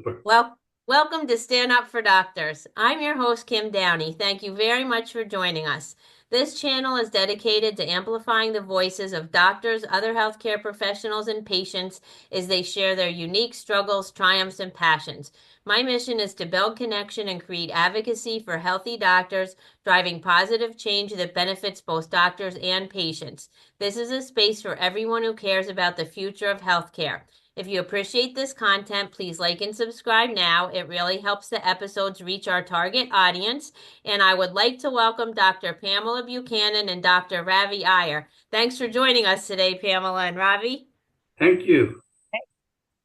Super. Well, welcome to Stand Up for Doctors. I'm your host, Kim Downey. Thank you very much for joining us. This channel is dedicated to amplifying the voices of doctors, other healthcare professionals, and patients as they share their unique struggles, triumphs, and passions. My mission is to build connection and create advocacy for healthy doctors, driving positive change that benefits both doctors and patients. This is a space for everyone who cares about the future of healthcare. If you appreciate this content, please like and subscribe now. It really helps the episodes reach our target audience. And I would like to welcome Dr. Pamela Buchanan and Dr. Ravi Iyer. Thanks for joining us today, Pamela and Ravi. Thank you.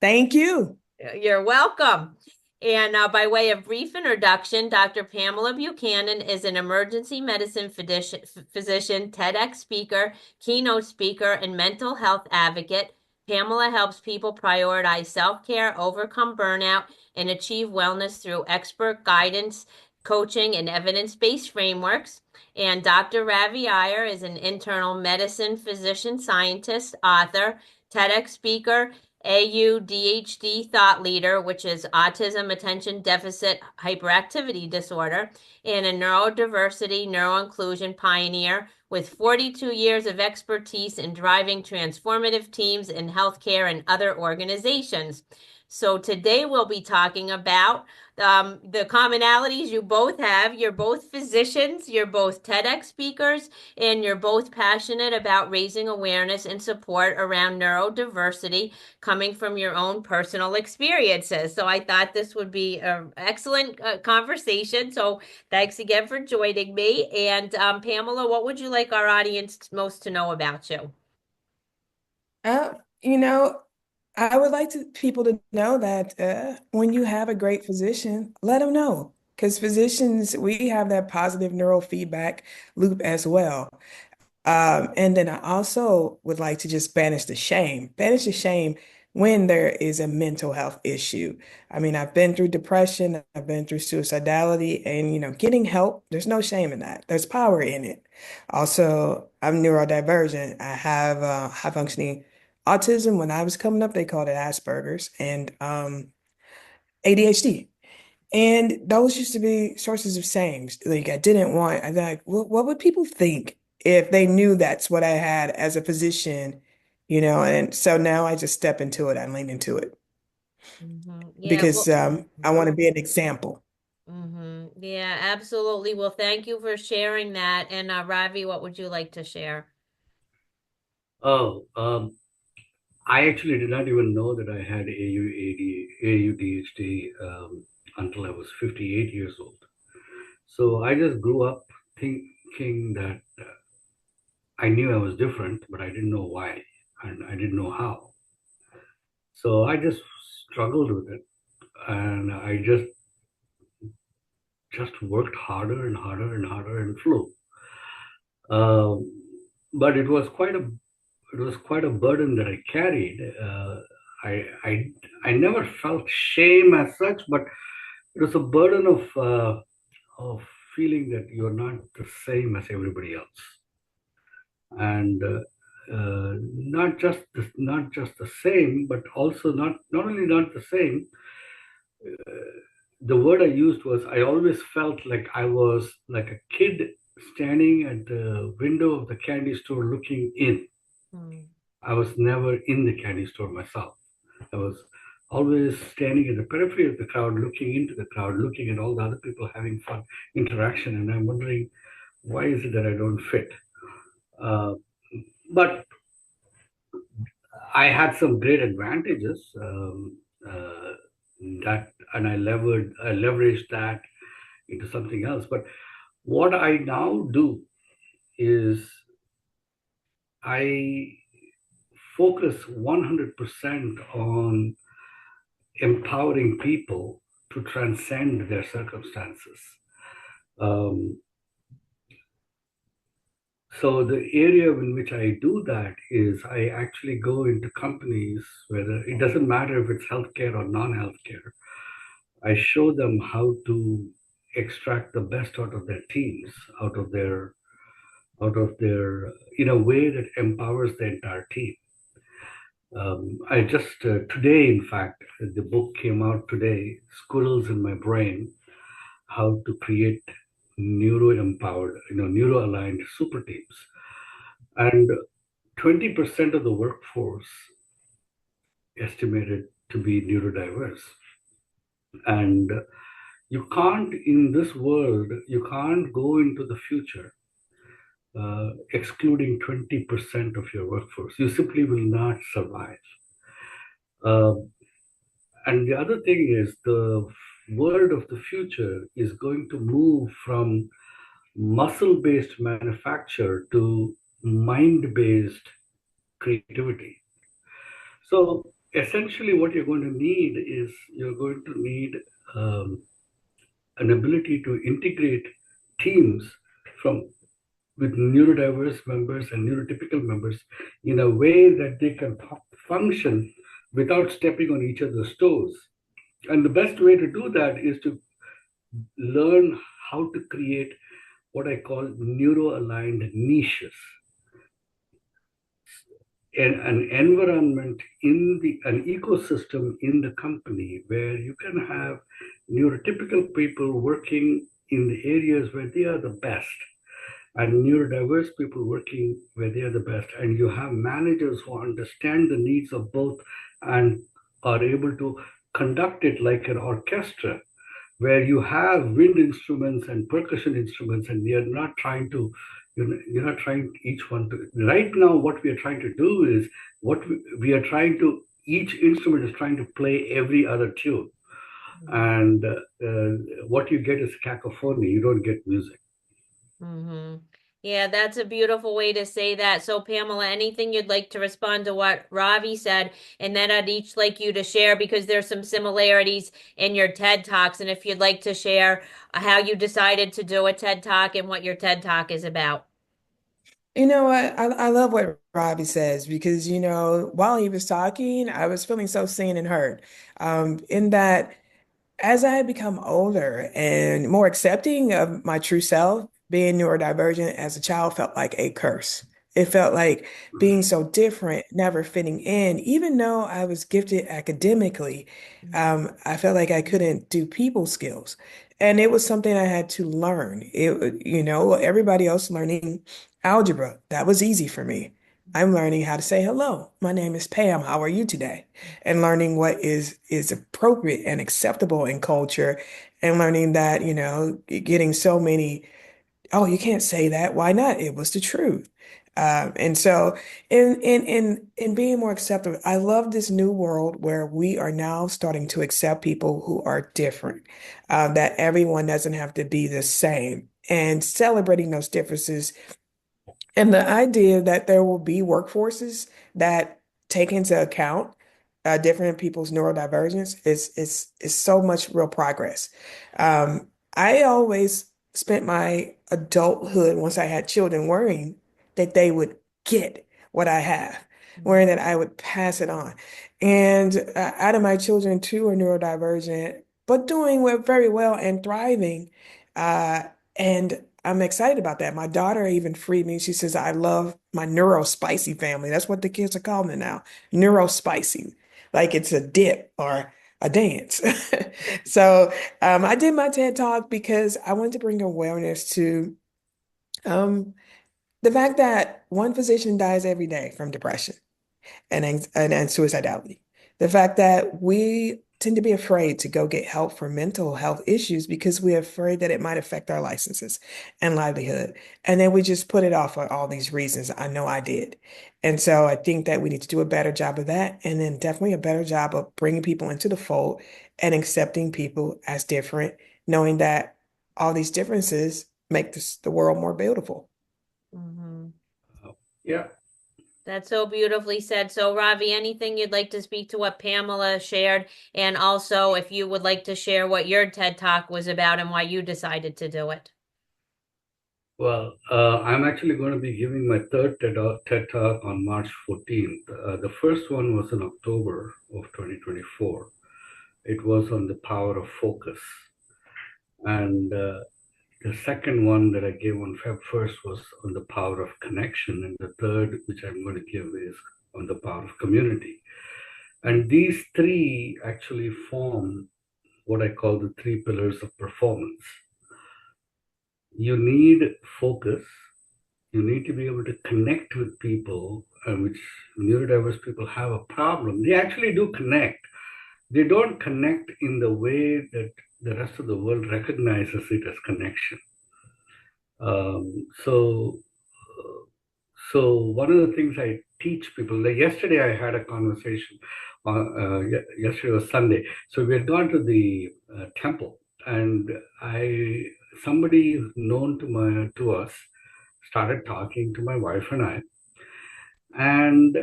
Thank you. You're welcome. And by way of brief introduction, Dr. Pamela Buchanan is an emergency medicine physician, TEDx speaker, keynote speaker, and mental health advocate. Pamela helps people prioritize self-care, overcome burnout, and achieve wellness through expert guidance, coaching, and evidence-based frameworks. And Dr. Ravi Iyer is an internal medicine physician scientist, author, TEDx speaker, AUDHD thought leader, which is autism attention deficit hyperactivity disorder, and a neurodiversity neuroinclusion pioneer with 42 years of expertise in driving transformative teams in healthcare and other organizations. So today we'll be talking about the commonalities you both have. You're both physicians, you're both TEDx speakers, and you're both passionate about raising awareness and support around neurodiversity coming from your own personal experiences. So I thought this would be an excellent conversation. So thanks again for joining me. And Pamela, what would you like our audience most to know about you? Uh, you know, I would like people to know that when you have a great physician, let them know. Because physicians, we have that positive neurofeedback loop as well. And then I also would like to just banish the shame when there is a mental health issue. I mean, I've been through depression, I've been through suicidality, and getting help, there's no shame in that. There's power in it. Also, I'm neurodivergent. I have high functioning autism. When I was coming up, they called it Asperger's and ADHD. And those used to be sources of shame. Like I didn't want, I like, what would people think if they knew that's what I had as a physician, And so now I just step into it. I lean into it Yeah, because well, I want to be an example. yeah, absolutely. Well, thank you for sharing that. And Ravi, what would you like to share? Oh, I actually did not even know that I had AUDHD until I was 58 years old. So I just grew up thinking that I knew I was different, but I didn't know why and I didn't know how. So I just struggled with it, and I just worked harder and harder and harder and flew. Um, but it was quite a burden that I carried. I never felt shame as such, but it was a burden of feeling that you're not the same as everybody else, and not just the same, but also not only not the same. The word I used was I always felt like I was like a kid standing at the window of the candy store looking in. Hmm. I was never in the candy store myself. I was always standing at the periphery of the crowd, looking into the crowd, looking at all the other people having fun interaction, and I'm wondering why is it that I don't fit? Uh, but I had some great advantages that, and I leveraged that into something else. But what I now do is I focus 100% on empowering people to transcend their circumstances. Um, so the area in which I do that is I actually go into companies, whether it doesn't matter if it's healthcare or non-healthcare. I show them how to extract the best out of their teams, out of their in a way that empowers the entire team. I just, today, in fact, the book came out today, Squirrels in My Brain, How to Create Neuro-Empowered, neuro-aligned super teams. And 20% of the workforce estimated to be neurodiverse. And you can't, in this world, you can't go into the future excluding 20% of your workforce. You simply will not survive. Uh, and the other thing is the world of the future is going to move from muscle-based manufacture to mind-based creativity. So essentially what you're going to need is you're going to need um, an ability to integrate teams from with neurodiverse members and neurotypical members in a way that they can function without stepping on each other's toes. And the best way to do that is to learn how to create what I call neuro-aligned niches. An environment an ecosystem in the company where you can have neurotypical people working in the areas where they are the best and neurodiverse people working where they are the best. And you have managers who understand the needs of both and are able to conduct it like an orchestra where you have wind instruments and percussion instruments, and you're not trying each one to. Right now, what we are trying to do is we are trying to. Each instrument is trying to play every other tune, and what you get is cacophony. You don't get music. Mm-hmm. Yeah, that's a beautiful way to say that. So, Pamela, anything you'd like to respond to what Ravi said, and then I'd each like you to share because there's some similarities in your TED Talks, and if you'd like to share how you decided to do a TED Talk and what your TED Talk is about. You know what? I love what Robbie says because, while he was talking, I was feeling so seen and heard. In that as I had become older and more accepting of my true self, being neurodivergent as a child felt like a curse. It felt like being so different, never fitting in, even though I was gifted academically, I felt like I couldn't do people skills. And it was something I had to learn. Everybody else learning algebra, that was easy for me. I'm learning how to say hello. My name is Pam. How are you today? And learning what is appropriate and acceptable in culture, and learning that, getting so many, oh, you can't say that. Why not? It was the truth. And so in being more accepting, I love this new world where we are now starting to accept people who are different, that everyone doesn't have to be the same, and celebrating those differences and the idea that there will be workforces that take into account different people's neurodivergence is so much real progress. I always spent my adulthood, once I had children, worrying that they would get what I have, worrying that I would pass it on. And out of my children, two are neurodivergent, but doing very well and thriving. Uh, and I'm excited about that. My daughter even freed me. She says, I love my neuro spicy family. That's what the kids are calling it now. Neuro spicy, like it's a dip or a dance. So I did my TED Talk because I wanted to bring awareness to um, the fact that one physician dies every day from depression and suicidality. The fact that we tend to be afraid to go get help for mental health issues because we're afraid that it might affect our licenses and livelihood. And then we just put it off for all these reasons. I know I did. And so I think that we need to do a better job of that. And then definitely a better job of bringing people into the fold and accepting people as different, knowing that all these differences make the world more beautiful. Mm-hmm. Yeah. That's so beautifully said. So, Ravi, anything you'd like to speak to what Pamela shared? And also, if you would like to share what your TED Talk was about and why you decided to do it. Well, I'm actually going to be giving my third TED Talk on March 14th. The first one was in October of 2024. It was on the power of focus. And the second one that I gave on Feb 1st was on the power of connection. And the third, which I'm going to give, is on the power of community. And these three actually form what I call the three pillars of performance. You need focus. You need to be able to connect with people, which neurodiverse people have a problem. They actually do connect. They don't connect in the way that the rest of the world recognizes it as connection. Um, so, so one of the things I teach people, like yesterday I had a conversation, yesterday was Sunday. So we had gone to the temple, and somebody known to us started talking to my wife and I, and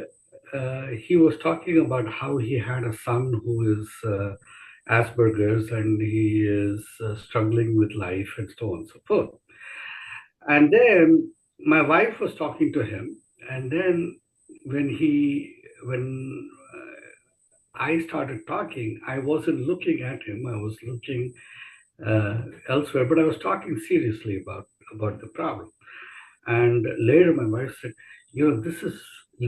he was talking about how he had a son who is Asperger's, and he is struggling with life and so on and so forth. And then my wife was talking to him, and then when I started talking, I wasn't looking at him. I was looking elsewhere, but I was talking seriously about the problem. And later, my wife said, you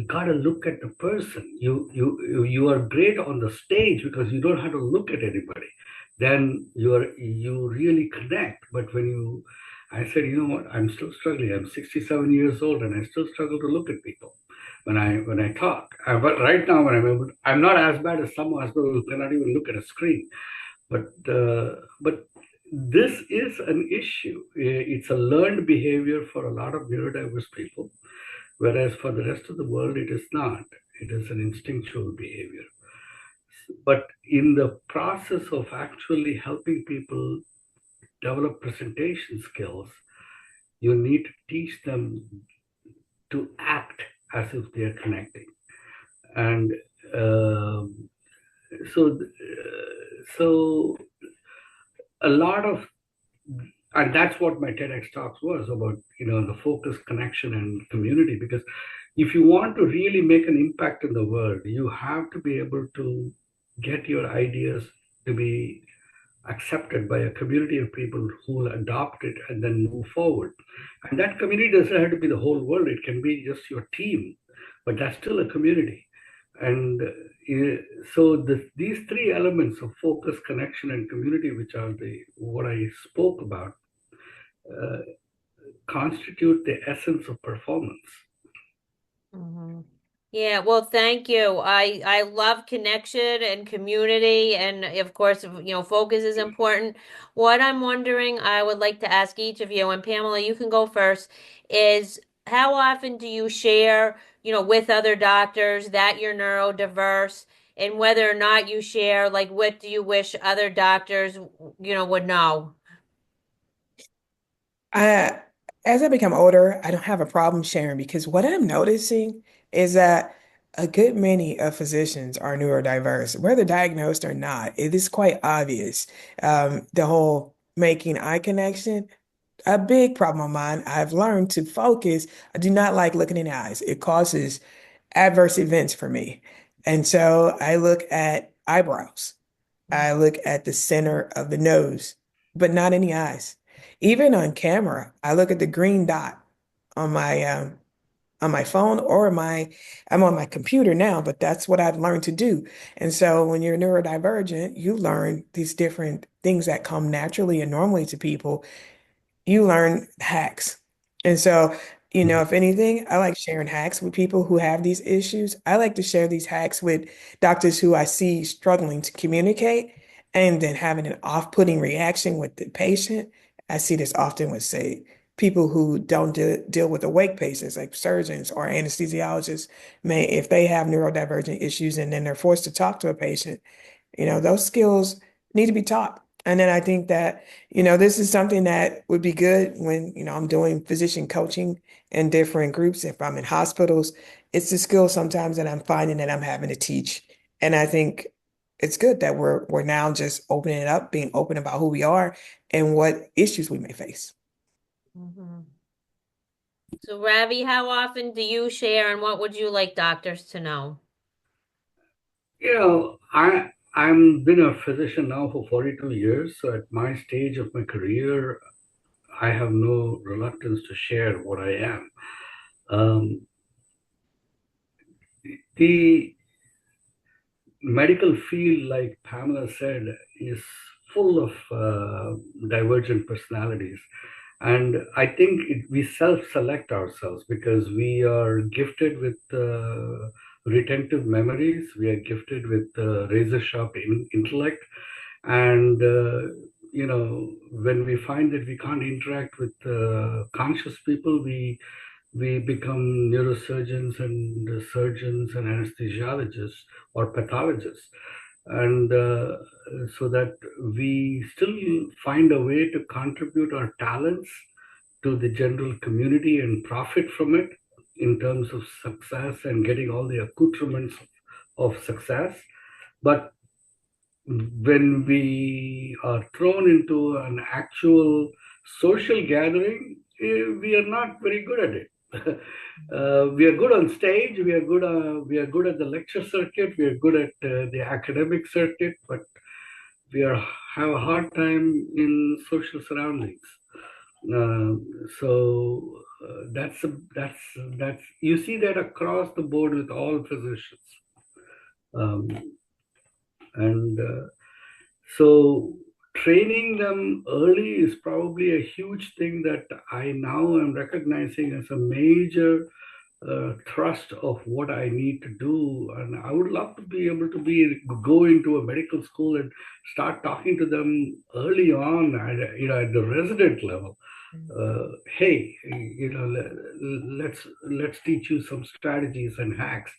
got to look at the person. You are great on the stage because you don't have to look at anybody. Then you really connect. But I said, you know what? I'm still struggling. I'm 67 years old, and I still struggle to look at people when I talk. But right now, I'm not as bad as some Asperger who cannot even look at a screen. But this is an issue. It's a learned behavior for a lot of neurodiverse people, whereas for the rest of the world, it is not. It is an instinctual behavior. But in the process of actually helping people develop presentation skills, you need to teach them to act as if they are connecting. And so a lot of, and that's what my TEDx talks was about, the focus, connection, and community. Because if you want to really make an impact in the world, you have to be able to get your ideas to be accepted by a community of people who will adopt it and then move forward. And that community doesn't have to be the whole world. It can be just your team, but that's still a community. And so these three elements of focus, connection, and community, which are what I spoke about, constitute the essence of performance. Mm-hmm. Yeah, well, thank you. I love connection and community, and of course, focus is important. What I'm wondering, I would like to ask each of you, and Pamela, you can go first, is how often do you share, with other doctors that you're neurodiverse, and whether or not you share, like, what do you wish other doctors, would know? I, as I become older, I don't have a problem sharing because what I'm noticing is that a good many of physicians are neurodiverse, whether diagnosed or not. It is quite obvious. The whole making eye connection, a big problem of mine. I've learned to focus. I do not like looking in the eyes. It causes adverse events for me. And so I look at eyebrows. I look at the center of the nose, but not in the eyes. Even on camera, I look at the green dot on my phone or I'm on my computer now, but that's what I've learned to do. And so when you're neurodivergent, you learn these different things that come naturally and normally to people. You learn hacks. And so, if anything, I like sharing hacks with people who have these issues. I like to share these hacks with doctors who I see struggling to communicate and then having an off-putting reaction with the patient. I see this often with, say, people who don't deal with awake patients, like surgeons or anesthesiologists, if they have neurodivergent issues and then they're forced to talk to a patient, those skills need to be taught. And then I think that, this is something that would be good when, I'm doing physician coaching in different groups. If I'm in hospitals, it's the skill sometimes that I'm finding that I'm having to teach. And I think it's good that we're now just opening it up, being open about who we are and what issues we may face. Mm-hmm. So, Ravi, how often do you share, and what would you like doctors to know? I'm been a physician now for 42 years. So at my stage of my career, I have no reluctance to share what I am. The medical field, like Pamela said, is full of divergent personalities. And I think we self-select ourselves because we are gifted with retentive memories. We are gifted with razor-sharp intellect. And, when we find that we can't interact with conscious people, we become neurosurgeons and surgeons and anesthesiologists or pathologists. And so that we still find a way to contribute our talents to the general community and profit from it in terms of success and getting all the accoutrements of success. But when we are thrown into an actual social gathering, we are not very good at it. We are good on stage. We are good. We are good at the lecture circuit. We are good at the academic circuit, but we have a hard time in social surroundings. That's you see that across the board with all physicians, um, and so training them early is probably a huge thing that I now am recognizing as a major thrust of what I need to do. And I would love to be able to go into a medical school and start talking to them early on, at the resident level. Hey, let's teach you some strategies and hacks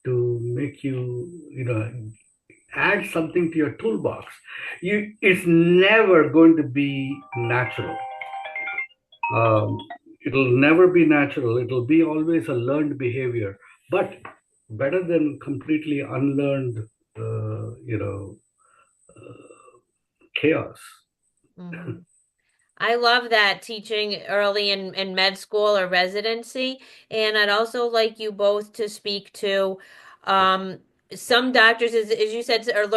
to make you, add something to your toolbox. It's never going to be natural. Um, it'll never be natural. It'll be always a learned behavior, but better than completely unlearned, chaos. Mhm. I love that teaching early in med school or residency. And I'd also like you both to speak to um, some doctors, as you said, are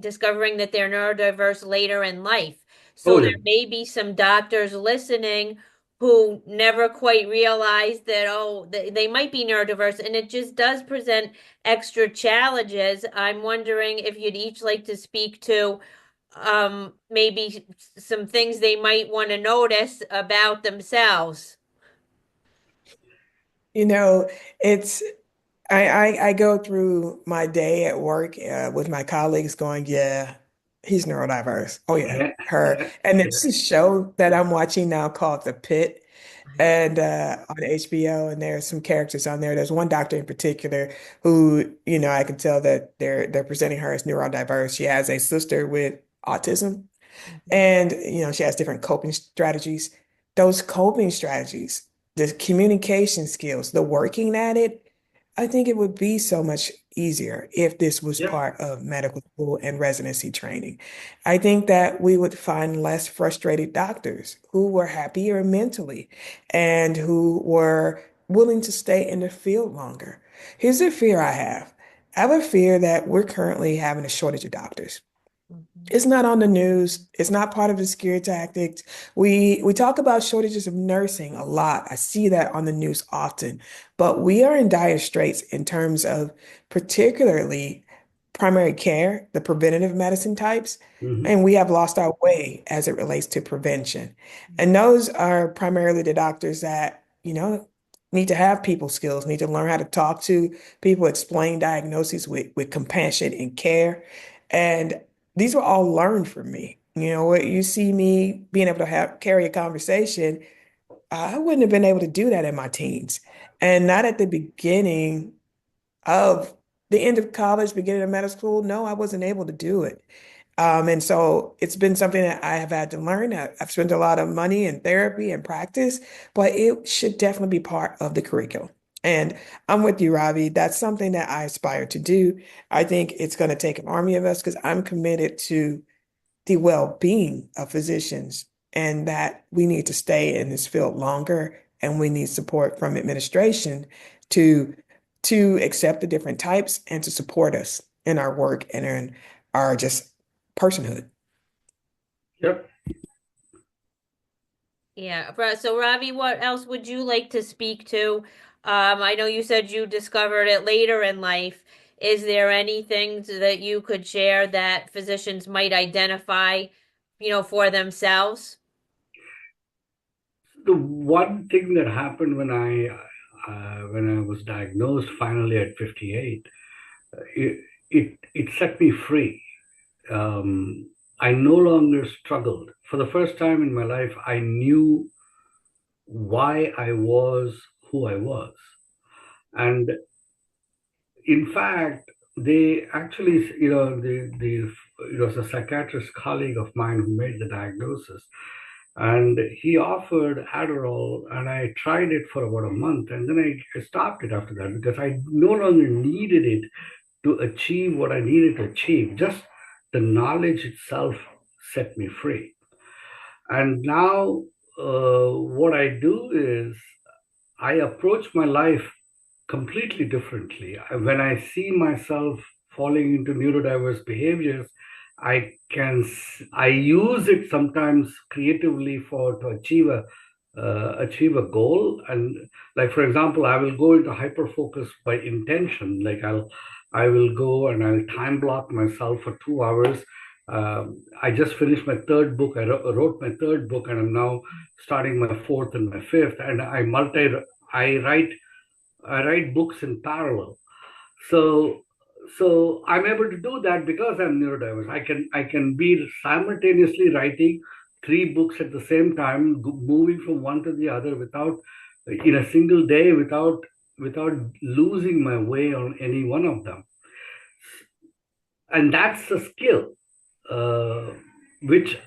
discovering that they're neurodiverse later in life. Oh So yeah, there may be some doctors listening who never quite realized that, oh, they might be neurodiverse, and it just does present extra challenges. I'm wondering if you'd each like to speak to maybe some things they might want to notice about themselves. You know, it's I go through my day at work with my colleagues going, yeah, he's neurodiverse. Oh yeah, yeah, her. yeah, And yeah. there's a show that I'm watching now called The Pit and on HBO, and there's some characters on there. There's one doctor in particular who, I can tell that they're presenting her as neurodiverse. She has a sister with autism. And, she has different coping strategies. Those coping strategies, the communication skills, the working at it, I think it would be so much easier if this was Yeah. part of medical school and residency training. I think that we would find less frustrated doctors who were happier mentally and who were willing to stay in the field longer. Here's a fear I have. I have a fear that we're currently having a shortage of doctors. Mhm. It's not on the news. It's not part of the scare tactics. We talk about shortages of nursing a lot. I see that on the news often. But we are in dire straits in terms of particularly primary care, the preventative medicine types, Mhm. and we have lost our way as it relates to prevention. And those are primarily the doctors that, need to have people skills, need to learn how to talk to people, explain diagnoses with compassion and care. And these were all learned from me. What you see me being able to carry a conversation, I wouldn't have been able to do that in my teens. And not at the beginning of the end of college, beginning of medical school. No, I wasn't able to do it. And so it's been something that I have had to learn. I've spent a lot of money in therapy and practice, but it should definitely be part of the curriculum. And I'm with you, Ravi. That's something that I aspire to do. I think it's going to take an army of us because I'm committed to the well-being of physicians and that we need to stay in this field longer and we need support from administration to accept the different types and to support us in our work and in our just personhood. Yep. Yeah. So Ravi, what else would you like to speak to? I know you said you discovered it later in life. is there anything that you could share that physicians might identify, for themselves? The one thing that happened when I was diagnosed finally at 58, it set me free. I no longer struggled. For the first time in my life, I knew why I was who I was. And in fact, they actually, it was a psychiatrist colleague of mine who made the diagnosis. And he offered Adderall, and I tried it for about a month, and then I stopped it after that because I no longer needed it to achieve what I needed to achieve. Just the knowledge itself set me free. And now what I do is I approach my life completely differently. When I see myself falling into neurodiverse behaviors, I use it sometimes creatively to achieve a goal. And like, for example, I will go into hyper focus by intention. Like I will go and I'll time block myself for 2 hours. I just finished my third book. I wrote my third book, and I'm now starting my fourth and my fifth. And I write books in parallel. So I'm able to do that because I'm neurodiverse. I can be simultaneously writing 3 books at the same time, moving from one to the other in a single day, without losing my way on any one of them. And that's a skill, which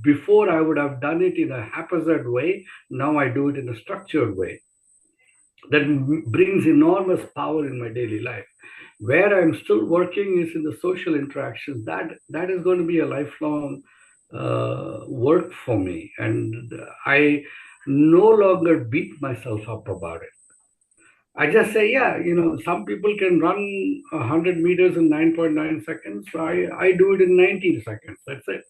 before I would have done it in a haphazard way. Now I do it in a structured way. That brings enormous power in my daily life. Where I'm still working is in the social interactions. That is going to be a lifelong work for me. And I no longer beat myself up about it. I just say, yeah, some people can run 100 meters in 9.9 seconds. So I do it in 19 seconds. That's it.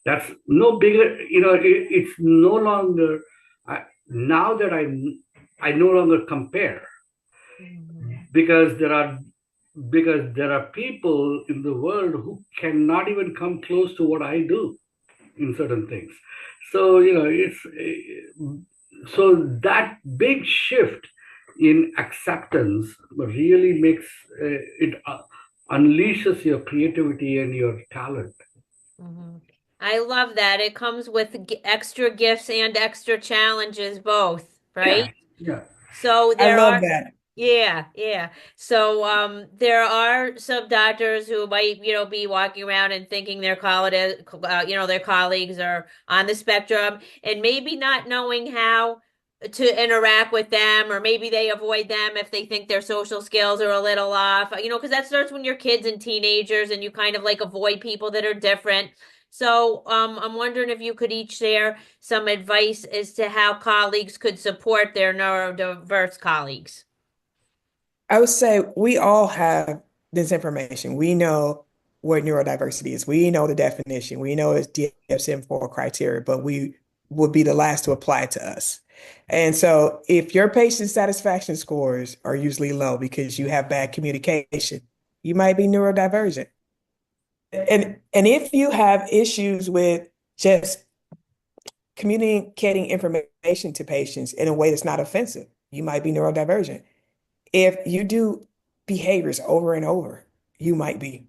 That's no bigger, it's no longer, now that I no longer compare, because there are people in the world who cannot even come close to what I do in certain things. So, so that big shift in acceptance really makes it unleashes your creativity and your talent. Mm-hmm. I love that. It comes with extra gifts and extra challenges, both, right? Yeah. So I love that. Yeah. So there are some doctors who might, be walking around and thinking their their colleagues are on the spectrum, and maybe not knowing how to interact with them, or maybe they avoid them if they think their social skills are a little off, because that starts when you're kids and teenagers and you kind of like avoid people that are different. So I'm wondering if you could each share some advice as to how colleagues could support their neurodiverse colleagues. I would say we all have this information. We know what neurodiversity is. We know the definition. We know it's DSM-4 criteria, but we would be the last to apply it to us. And so if your patient satisfaction scores are usually low because you have bad communication, you might be neurodivergent. And if you have issues with just communicating information to patients in a way that's not offensive, you might be neurodivergent. If you do behaviors over and over, you might be.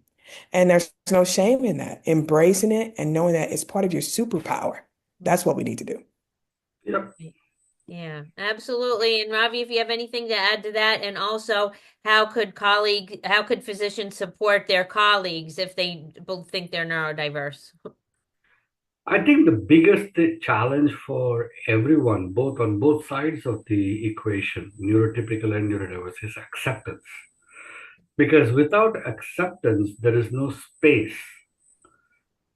And there's no shame in that. Embracing it and knowing that it's part of your superpower. That's what we need to do. Yep. Yeah, absolutely. And Ravi, if you have anything to add to that, and also how could physicians support their colleagues if they both think they're neurodiverse? I think the biggest challenge for everyone, on both sides of the equation, neurotypical and neurodiverse, is acceptance. Because without acceptance, there is no space.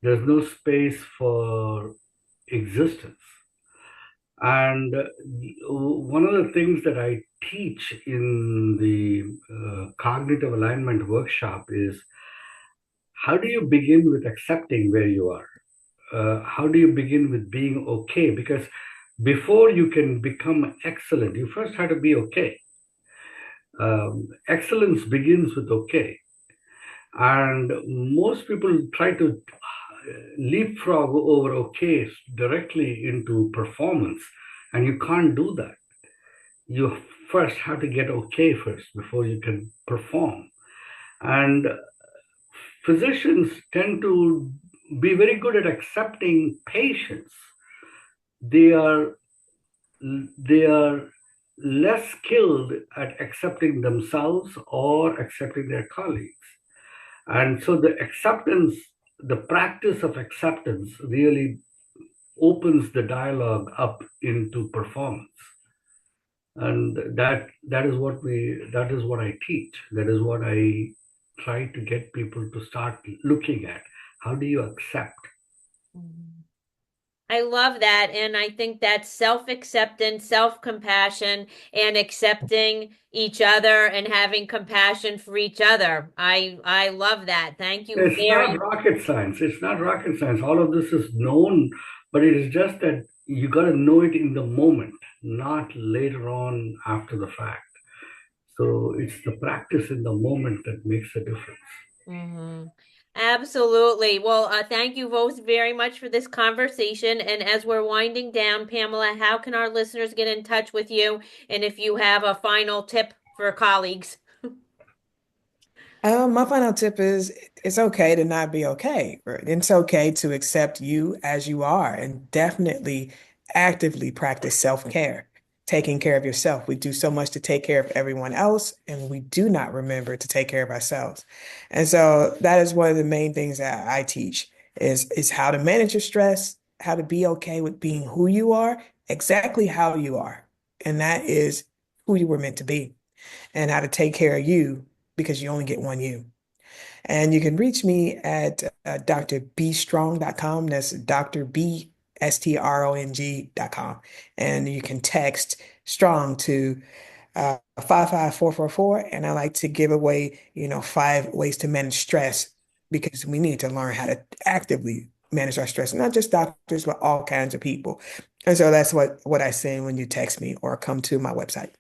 There's no space for existence. And one of the things that I teach in the cognitive alignment workshop is, how do you begin with accepting where you are? How do you begin with being okay? Because before you can become excellent, you first have to be okay. Excellence begins with okay. And most people try to leapfrog over okay directly into performance, and you can't do that. You first have to get okay first before you can perform. And physicians tend to be very good at accepting patients. They are they are less skilled at accepting themselves or accepting their colleagues. And so the practice of acceptance really opens the dialogue up into performance. And that is what I teach. That is what I try to get people to start looking at. How do you accept? I love that. And I think that's self-acceptance, self-compassion, and accepting each other and having compassion for each other. I love that. Thank you It's very not rocket science. It's not rocket science. All of this is known, but it is just that you got to know it in the moment, not later on after the fact. So it's the practice in the moment that makes a difference. Mm-hmm. Absolutely. Well, thank you both very much for this conversation. And as we're winding down, Pamela, how can our listeners get in touch with you? And if you have a final tip for colleagues? My final tip is it's okay to not be okay. Right? It's okay to accept you as you are and definitely actively practice self-care, taking care of yourself. We do so much to take care of everyone else, and we do not remember to take care of ourselves. And so that is one of the main things that I teach is how to manage your stress, how to be okay with being who you are, exactly how you are. And that is who you were meant to be, and how to take care of you because you only get one you. And you can reach me at drbstrong.com. That's drbstrong.com. And you can text strong to 55444. And I like to give away, 5 ways to manage stress because we need to learn how to actively manage our stress, not just doctors, but all kinds of people. And so that's what I say when you text me or come to my website.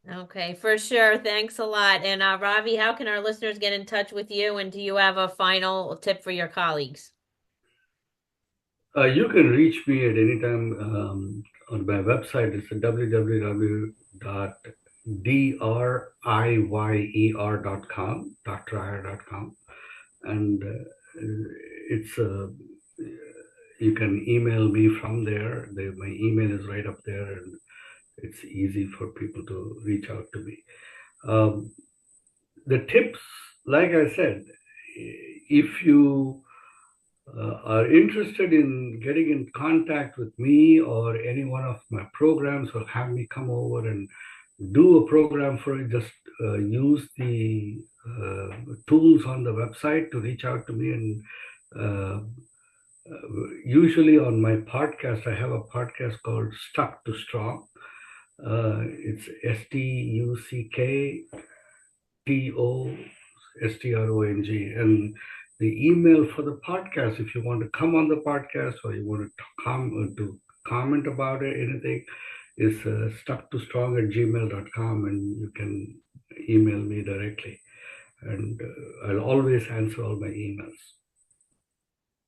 Okay, for sure. Thanks a lot. And Ravi, how can our listeners get in touch with you? And do you have a final tip for your colleagues? You can reach me at any time on my website. It's www.driyer.com, driyer.com. And it's you can email me from there. My email is right up there, and it's easy for people to reach out to me. The tips, like I said, if you are interested in getting in contact with me or any one of my programs, or have me come over and do a program for it, just use the tools on the website to reach out to me. And uh, usually on my podcast, I have a podcast called Stuck to Strong. It's STUCKTOSTRONG. And the email for the podcast, if you want to come on the podcast or you want to comment about it, anything, is stucktostrong@gmail.com, and you can email me directly. And I'll always answer all my emails.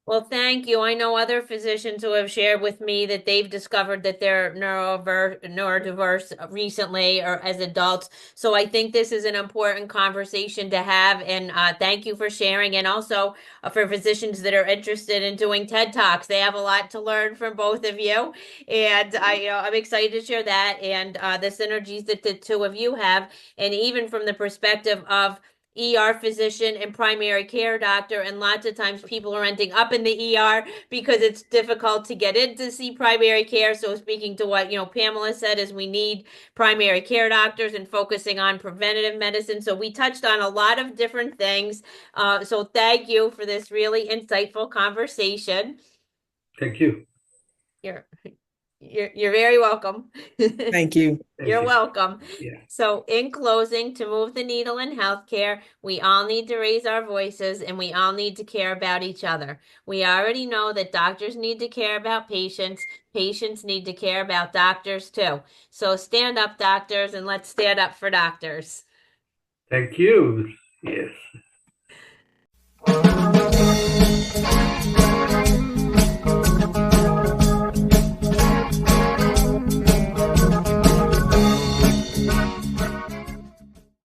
Well, thank you. I know other physicians who have shared with me that they've discovered that they're neurodiverse recently or as adults. So I think this is an important conversation to have. And thank you for sharing. And also for physicians that are interested in doing TED Talks, they have a lot to learn from both of you. And I'm excited to share that and the synergies that the two of you have. And even from the perspective of ER physician and primary care doctor, and lots of times people are ending up in the ER because it's difficult to get in to see primary care. So speaking to what Pamela said, is we need primary care doctors and focusing on preventative medicine. So we touched on a lot of different things. So thank you for this really insightful conversation. Thank you. You're very welcome. Thank you. You're welcome. Yeah. So in closing, to move the needle in healthcare, we all need to raise our voices and we all need to care about each other. We already know that doctors need to care about patients. Patients need to care about doctors too. So stand up, doctors, and let's stand up for doctors. Thank you. Yes.